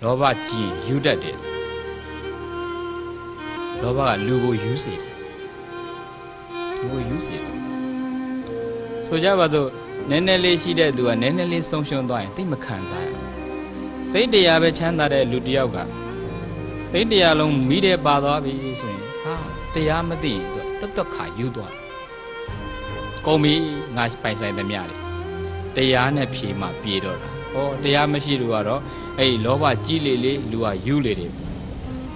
လောဘကြီးယူတတ်တယ်လောဘကလူကိုယူစေတယ်လူကိုယူစေတယ်ဆိုကြပါစို့နည်းနည်းလေးရှိတဲ့သူကနည်းနည်းလေးဆုံးရှုံးသွားရင်သိမခံစားရသိတရားပဲချမ်းသာတဲ့လူတစ်ယောက်ကသိတရားလုံးမိတယ်ပါသွားပြီဆိုရင်ဟာတရားမသိရင်သူတတ်ခါယူသွားကုန်ပြီငါပိုင်ဆိုင်သမျှလေတရားနဲ့ဖြေမှပြေတော့တာဟောတရားမရှိလို့ကတော့အဲ့လောဘကြီးလေလေလူကယူလေတယ်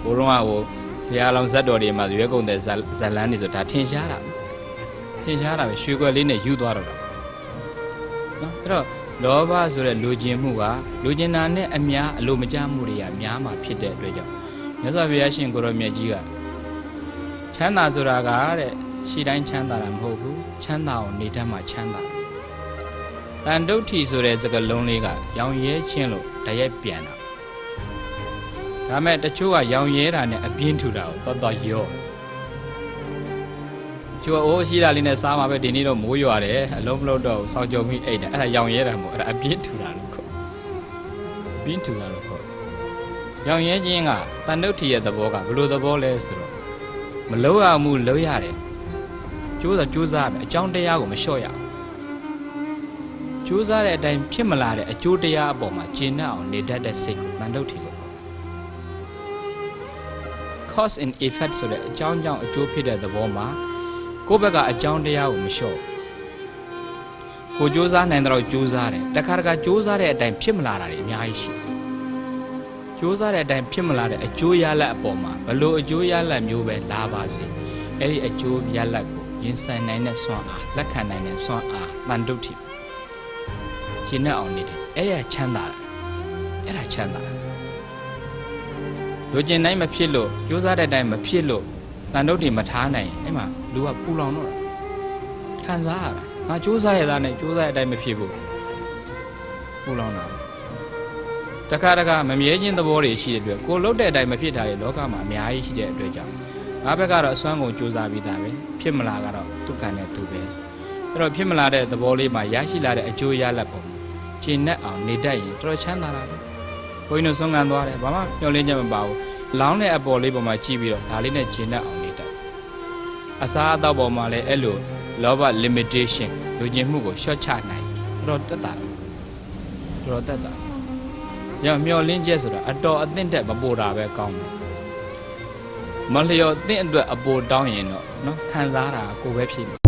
ဘိုးတော်ကဟိုဘုရားလောင်ဇတ်တော်တွေမှာရွေးကုန်တဲ့ဇလန်းတွေဆိုဒါထင်ရှားတာပဲရွှေကွက်လေးနဲ့ယူသွားတော့တာနော်အဲ့တော့လောဘဆိုတဲ့လူကျင်မှုကလူကျင်တာနဲ့အများအလိုမကျမှုတွေကများမှာဖြစ်တဲ့အတွက်ကြောင့်မြတ်စွာဘုရားရှင်ကိုရောမြတ်ကြီးကချမ်းသာဆိုတာကတဲ့ရှိတိုင်းချမ်းသာတာမဟုတ်ဘူးချမ်းသာအောင်နေတတ်မှချမ်းသာတန်တုဋ္ဌိဆိုတဲ့စကားလုံးလေးကရောင်ရဲချင်းလို့တရက်ပြန်တာဒါမဲ့တချို့ကရောင်ရဲတာနဲ့အပြင်းထူတာကိုတော်ရောချို့အိုးရှိတာလေးနဲ့စားမှာပဲဒီနေ့တော့မိုးရွာတယ်အလုံးမလို့တော့စောင့်ကြုံပြီးအိတ်တယ်အဲ့ဒါရောင်ရဲတာမဟုတ်အဲ့ဒါအပြင်းထူတာလို့ခေါ်ပြင်းထူတာလို့ခေါ်ရောင်ရဲခြင်းကတန်တုဋ္ဌိရဲ့သဘောကဘယ်လိုသဘောလဲဆိုတော့မလို့ရမှုလို့ရတယ်ကြိုးစားမယ်အကြောင်းတရားကိုမလျှော့ရအောင်ကြိုးစားတဲ့အတိုင်းဖြစ်မလာတဲ့အကျိုးတရားအပေါ်မှာကျင့်တတ်အောင်နေတတ်တဲ့စိတ်ကိုတန်တုဋ္ဌိလို့ခေါ် cause and effect ဆိုတဲ့အကြောင်းကြောင့်အကျိုးဖြစ်တဲ့သဘောမှာကိုယ့်ဘက်ကအကြောင်းတရားကိုမလျှော့ကိုကြိုးစားနိုင်တော့ကြိုးစားတယ်တခါတခါကြိုးစားတဲ့အတိုင်းဖြစ်မလာတာတွေအများကြီးရှိကြိုးစားတဲ့အတိုင်းဖြစ်မလာတဲ့အကျိုးရလဒ်အပေါ်မှာဘလို့အကျိုးရလဒ်မျိုးပဲလာပါစေအဲ့ဒီအကျိုးရလဒ်ကိုရင်ဆိုင်နိုင်တဲ့စွမ်းအားလက်ခံနိုင်တဲ့စွမ်းအားတန်တုဋ္ဌိကျင့်နဲ့အောင်နေတယ်အဲ့ရချမ်းသာတယ်အဲ့ဒါချမ်းသာတယ်လူကျင်တိုင်းမဖြစ်လို့ကြိုးစားတဲ့အတိုင်းမဖြစ်လို့တန်တုဋ္ဌိမထားနိုင်အဲ့မှာလူကပူလောင်တော့ခံစားရတာငါကြိုးစားရတာနဲ့ကြိုးစားတဲ့အတိုင်းမဖြစ်ဘူးပူလောင်တာတခါတခါမမြဲခြင်းသဘောတွေရှိတဲ့အတွက်ကိုလှုပ်တဲ့အတိုင်းမဖြစ်တာတွေလောကမှာအများကြီးရှိတဲ့အတွက်ကြောင့်ငါဘက်ကတော့အစွမ်းကုန်ကြိုးစားပြီးသားပဲဖြစ်မလာကတော့သူ့ကံနဲ့သူပဲအဲ့တော့ဖြစ်မလာတဲ့သဘောလေးမှာရရှိလာတဲ့အကျိုးရလဒ်ပုံကျင့်နဲ့အောင်နေတတ်ရင်တော်တော်ချမ်းသာတာပဲဘုန်းကြီးတို့ဆုံးခံသွားတယ်ဘာမှမျှော်လင့်ချက်မပါဘူးလောင်းတဲ့အပေါ်လေးပေါ်မှာကြည့်ပြီးတော့ဒါလေးနဲ့ကျင့်နဲ့အောင်နေတတ်အစားအသောက်ပေါ်မှာလည်းအဲ့လိုလောဘ limitation လူကျင်မှုကိုရှော့ချနိုင်တော်တက်တာတော်တက်တာရမျှော်လင့်ချက်ဆိုတာအတော်အသင့်တက်မပို့တာပဲကောင်းတယ်မလျော်သင့်အတွက်အပို့တောင်းရင်တော့နော်ခံစားတာကိုပဲဖြစ်